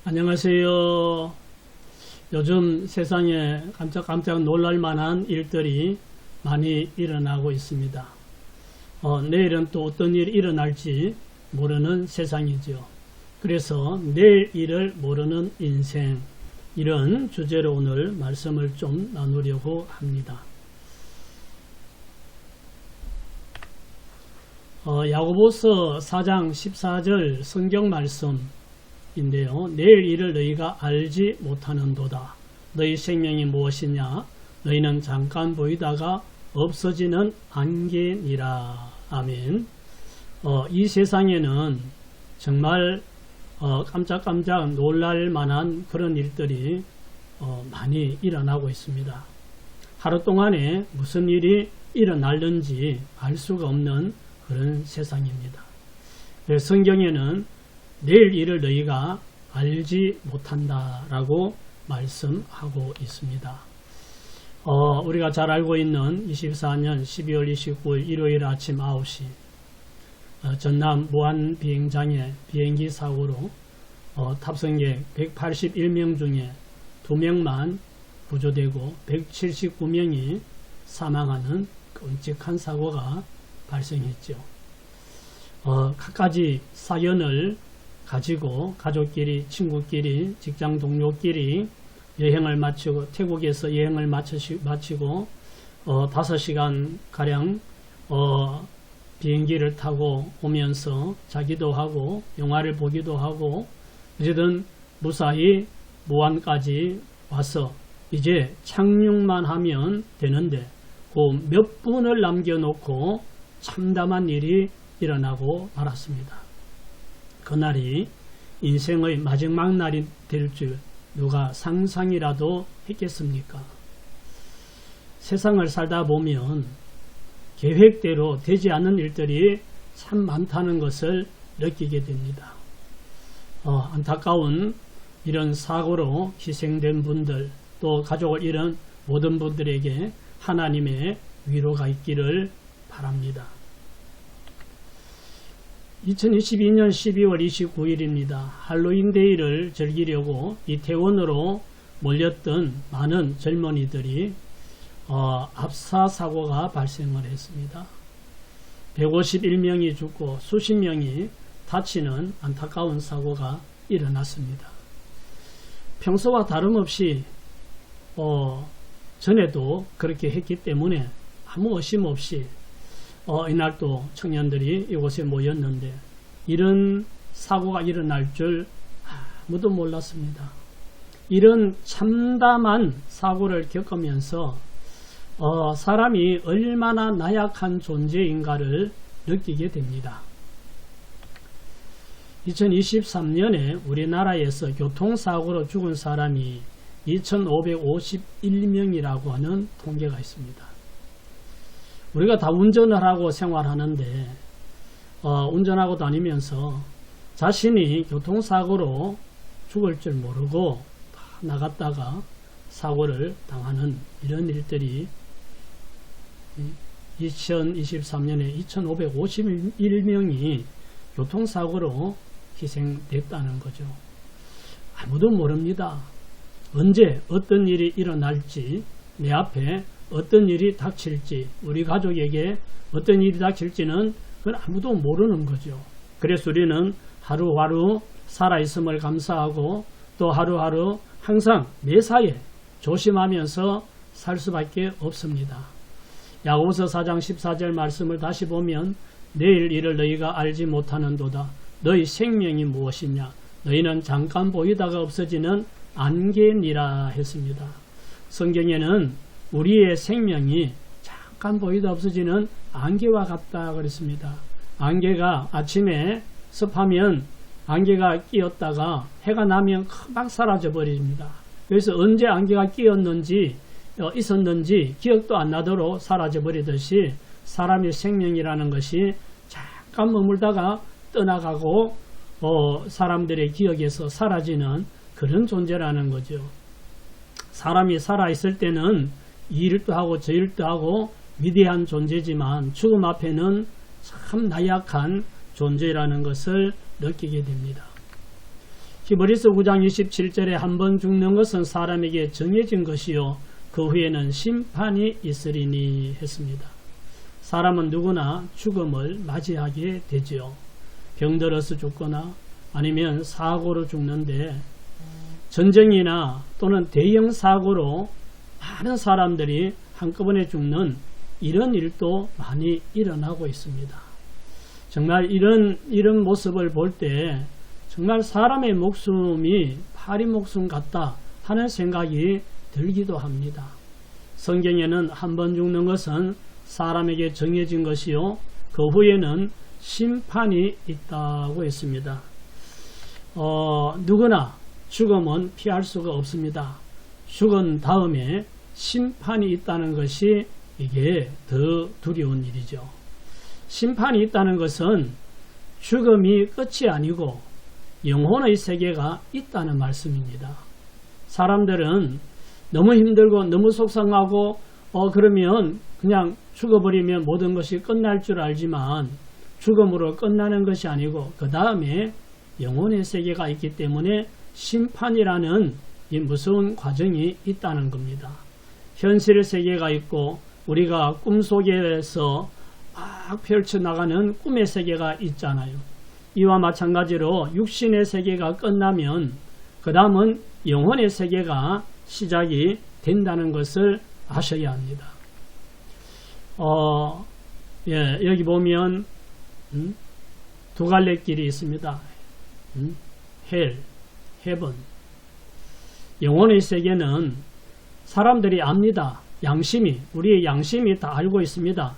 안녕하세요. 요즘 세상에 깜짝깜짝 놀랄만한 일들이 많이 일어나고 있습니다. 내일은 또 어떤 일이 일어날지 모르는 세상이죠. 그래서 내일 일을 모르는 인생, 이런 주제로 오늘 말씀을 좀 나누려고 합니다. 야고보서 4장 14절 성경 말씀인데요. 내일 일을 너희가 알지 못하는도다. 너희 생명이 무엇이냐? 너희는 잠깐 보이다가 없어지는 안개니라. 아멘. 이 세상에는 정말 깜짝깜짝 놀랄 만한 그런 일들이 많이 일어나고 있습니다. 하루 동안에 무슨 일이 일어날는지 알 수가 없는 그런 세상입니다. 성경에는 내일 일을 너희가 알지 못한다라고 말씀하고 있습니다. 우리가 잘 알고 있는 24년 12월 29일 일요일 아침 9시 전남 무안 비행장의 비행기 사고로 탑승객 181명 중에 2명만 구조되고 179명이 사망하는 끔찍한 사고가 발생했죠. 갖가지 사연을 가지고 가족끼리, 친구끼리, 직장 동료끼리 여행을 마치고 태국에서 여행을 마치고 5시간 가량 비행기를 타고 오면서 자기도 하고 영화를 보기도 하고 어쨌든 무사히 무안까지 와서 이제 착륙만 하면 되는데 그 몇 분을 남겨놓고 참담한 일이 일어나고 말았습니다. 그날이 인생의 마지막 날이 될 줄 누가 상상이라도 했겠습니까? 세상을 살다 보면 계획대로 되지 않는 일들이 참 많다는 것을 느끼게 됩니다. 안타까운 이런 사고로 희생된 분들, 또 가족을 잃은 모든 분들에게 하나님의 위로가 있기를 바랍니다. 2022년 12월 29일입니다. 할로윈 데이를 즐기려고 이태원으로 몰렸던 많은 젊은이들이 압사 사고가 발생을 했습니다. 151명이 죽고 수십 명이 다치는 안타까운 사고가 일어났습니다. 평소와 다름없이 전에도 그렇게 했기 때문에 아무 의심 없이 이날도 청년들이 이곳에 모였는데 이런 사고가 일어날 줄 아무도 몰랐습니다. 이런 참담한 사고를 겪으면서 사람이 얼마나 나약한 존재인가를 느끼게 됩니다. 2023년에 우리나라에서 교통사고로 죽은 사람이 2,551명이라고 하는 통계가 있습니다. 우리가 다 운전을 하고 생활하는데 운전하고 다니면서 자신이 교통사고로 죽을 줄 모르고 나갔다가 사고를 당하는 이런 일들이 2023년에 2,551명이 교통사고로 희생됐다는 거죠. 아무도 모릅니다. 언제 어떤 일이 일어날지, 내 앞에 어떤 일이 닥칠지, 우리 가족에게 어떤 일이 닥칠지는 그건 아무도 모르는 거죠. 그래서 우리는 하루하루 살아있음을 감사하고 또 하루하루 항상 매사에 조심하면서 살 수밖에 없습니다. 야고보서 4장 14절 말씀을 다시 보면 내일 일을 너희가 알지 못하는도다. 너희 생명이 무엇이냐? 너희는 잠깐 보이다가 없어지는 안개니라 했습니다. 성경에는 우리의 생명이 잠깐 보이다 없어지는 안개와 같다 그랬습니다. 안개가 아침에 습하면 안개가 끼었다가 해가 나면 금방 사라져 버립니다. 그래서 언제 안개가 끼었는지 있었는지 기억도 안 나도록 사라져 버리듯이 사람의 생명이라는 것이 잠깐 머물다가 떠나가고 사람들의 기억에서 사라지는 그런 존재라는 거죠. 사람이 살아있을 때는 이 일도 하고 저 일도 하고 위대한 존재지만 죽음 앞에는 참 나약한 존재라는 것을 느끼게 됩니다. 히브리서 9장 27절에 한 번 죽는 것은 사람에게 정해진 것이요 그 후에는 심판이 있으리니 했습니다. 사람은 누구나 죽음을 맞이하게 되지요. 병들어서 죽거나 아니면 사고로 죽는데 전쟁이나 또는 대형 사고로 많은 사람들이 한꺼번에 죽는 이런 일도 많이 일어나고 있습니다. 정말 이런 모습을 볼 때 정말 사람의 목숨이 파리 목숨 같다 하는 생각이 들기도 합니다. 성경에는 한 번 죽는 것은 사람에게 정해진 것이요 그 후에는 심판이 있다고 했습니다. 누구나 죽음은 피할 수가 없습니다. 죽은 다음에 심판이 있다는 것이 이게 더 두려운 일이죠. 심판이 있다는 것은 죽음이 끝이 아니고 영혼의 세계가 있다는 말씀입니다. 사람들은 너무 힘들고 너무 속상하고 그러면 그냥 죽어버리면 모든 것이 끝날 줄 알지만 죽음으로 끝나는 것이 아니고 그 다음에 영혼의 세계가 있기 때문에 심판이라는 이 무서운 과정이 있다는 겁니다. 현실 세계가 있고 우리가 꿈속에서 막 펼쳐나가는 꿈의 세계가 있잖아요. 이와 마찬가지로 육신의 세계가 끝나면 그 다음은 영혼의 세계가 시작이 된다는 것을 아셔야 합니다. 여기 보면 두 갈래 길이 있습니다. 헬, 헤븐. 영혼의 세계는 사람들이 압니다. 우리의 양심이 다 알고 있습니다.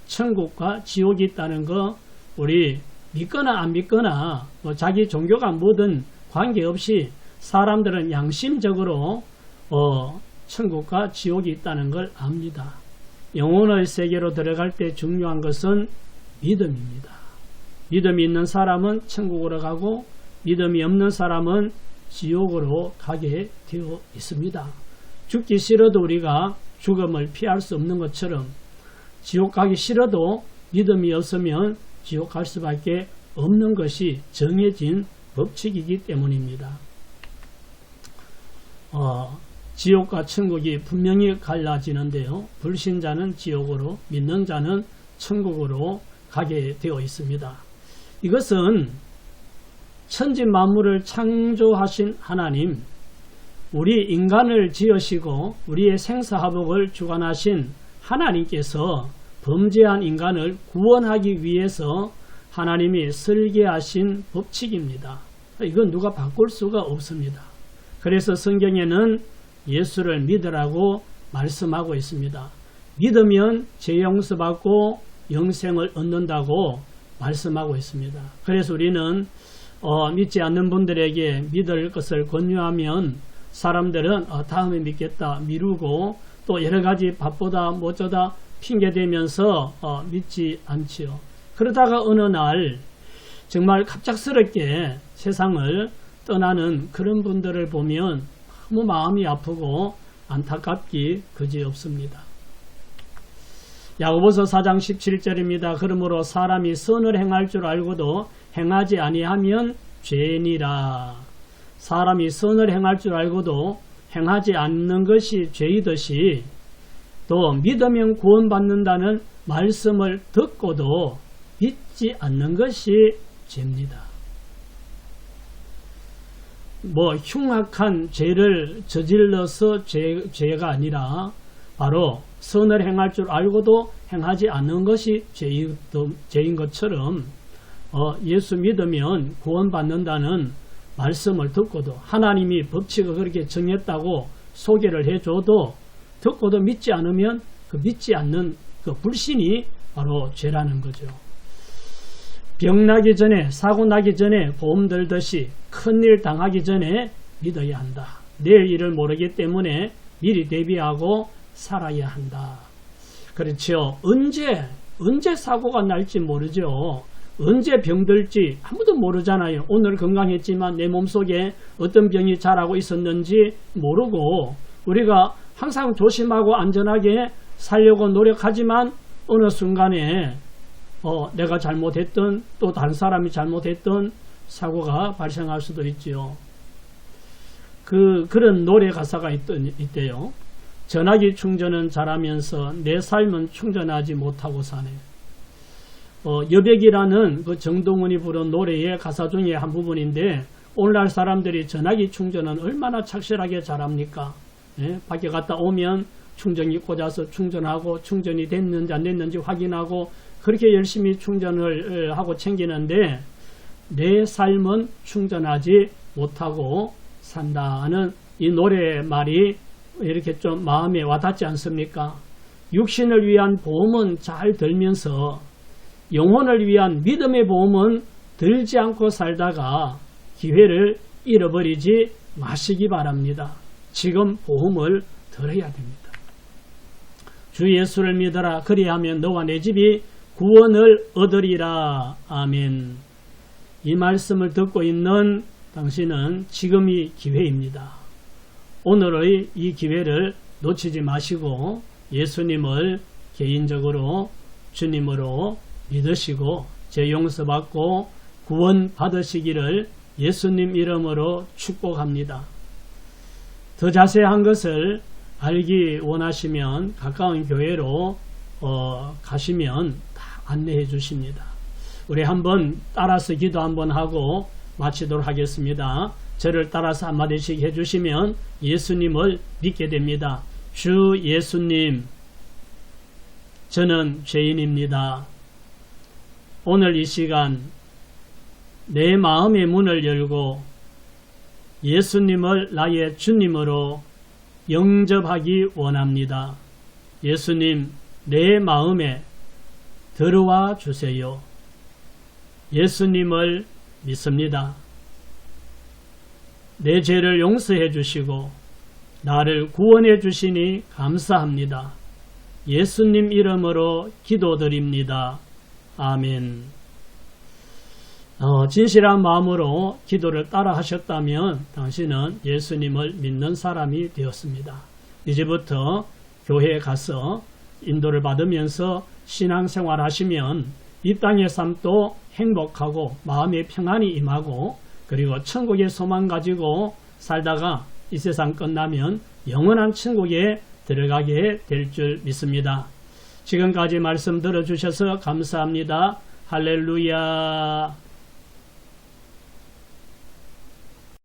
천국과 지옥이 있다는 거 우리 믿거나 안 믿거나 자기 종교가 뭐든 관계없이 사람들은 양심적으로 천국과 지옥이 있다는 걸 압니다. 영혼의 세계로 들어갈 때 중요한 것은 믿음입니다. 믿음이 있는 사람은 천국으로 가고 믿음이 없는 사람은 지옥으로 가게 되어 있습니다. 죽기 싫어도 우리가 죽음을 피할 수 없는 것처럼 지옥 가기 싫어도 믿음이 없으면 지옥 갈 수밖에 없는 것이 정해진 법칙이기 때문입니다. 지옥과 천국이 분명히 갈라지는데요. 불신자는 지옥으로, 믿는 자는 천국으로 가게 되어 있습니다. 이것은 천지 만물을 창조하신 하나님, 우리 인간을 지으시고 우리의 생사화복을 주관하신 하나님께서 범죄한 인간을 구원하기 위해서 하나님이 설계하신 법칙입니다. 이건 누가 바꿀 수가 없습니다. 그래서 성경에는 예수를 믿으라고 말씀하고 있습니다. 믿으면 죄 용서받고 영생을 얻는다고 말씀하고 있습니다. 그래서 우리는 믿지 않는 분들에게 믿을 것을 권유하면 사람들은 다음에 믿겠다 미루고 또 여러가지 바쁘다 못쩌다 핑계대면서 믿지 않지요. 그러다가 어느 날 정말 갑작스럽게 세상을 떠나는 그런 분들을 보면 너무 마음이 아프고 안타깝기 그지없습니다. 야고보서 4장 17절입니다. 그러므로 사람이 선을 행할 줄 알고도 행하지 아니하면 죄니라. 사람이 선을 행할 줄 알고도 행하지 않는 것이 죄이듯이 또 믿으면 구원받는다는 말씀을 듣고도 믿지 않는 것이 죄입니다. 흉악한 죄를 저질러서 죄가 아니라 바로 선을 행할 줄 알고도 행하지 않는 것이 죄인 것처럼 예수 믿으면 구원받는다는 말씀을 듣고도 하나님이 법칙을 그렇게 정했다고 소개를 해줘도 듣고도 믿지 않으면 그 믿지 않는 그 불신이 바로 죄라는 거죠. 병 나기 전에, 사고 나기 전에 보험 들듯이 큰일 당하기 전에 믿어야 한다. 내일 일을 모르기 때문에 미리 대비하고 살아야 한다. 그렇죠. 언제 사고가 날지 모르죠. 언제 병들지 아무도 모르잖아요. 오늘 건강했지만 내 몸속에 어떤 병이 자라고 있었는지 모르고 우리가 항상 조심하고 안전하게 살려고 노력하지만 어느 순간에 내가 잘못했던 또 다른 사람이 잘못했던 사고가 발생할 수도 있지요. 그런 노래 가사가 있대요. 전화기 충전은 잘하면서 내 삶은 충전하지 못하고 사네. 여백이라는 그 정동원이 부른 노래의 가사 중에 한 부분인데, 오늘날 사람들이 전화기 충전은 얼마나 착실하게 잘합니까? 예? 밖에 갔다 오면 충전기 꽂아서 충전하고, 충전이 됐는지 안 됐는지 확인하고, 그렇게 열심히 충전을 하고 챙기는데, 내 삶은 충전하지 못하고 산다는 이 노래 말이 이렇게 좀 마음에 와닿지 않습니까? 육신을 위한 보험은 잘 들면서 영혼을 위한 믿음의 보험은 들지 않고 살다가 기회를 잃어버리지 마시기 바랍니다. 지금 보험을 들어야 됩니다. 주 예수를 믿어라. 그리하면 너와 내 집이 구원을 얻으리라. 아멘. 이 말씀을 듣고 있는 당신은 지금이 기회입니다. 오늘의 이 기회를 놓치지 마시고 예수님을 개인적으로 주님으로 믿으시고 죄 용서받고 구원 받으시기를 예수님 이름으로 축복합니다. 더 자세한 것을 알기 원하시면 가까운 교회로 가시면 다 안내해 주십니다. 우리 한번 따라서 기도 한번 하고 마치도록 하겠습니다. 저를 따라서 한마디씩 해주시면 예수님을 믿게 됩니다. 주 예수님, 저는 죄인입니다. 오늘 이 시간 내 마음의 문을 열고 예수님을 나의 주님으로 영접하기 원합니다. 예수님, 내 마음에 들어와 주세요. 예수님을 믿습니다. 내 죄를 용서해 주시고 나를 구원해 주시니 감사합니다. 예수님 이름으로 기도드립니다. 아멘. 진실한 마음으로 기도를 따라 하셨다면 당신은 예수님을 믿는 사람이 되었습니다. 이제부터 교회에 가서 인도를 받으면서 신앙생활 하시면 이 땅의 삶도 행복하고 마음의 평안이 임하고, 그리고 천국의 소망 가지고 살다가 이 세상 끝나면 영원한 천국에 들어가게 될 줄 믿습니다. 지금까지 말씀 들어주셔서 감사합니다. 할렐루야.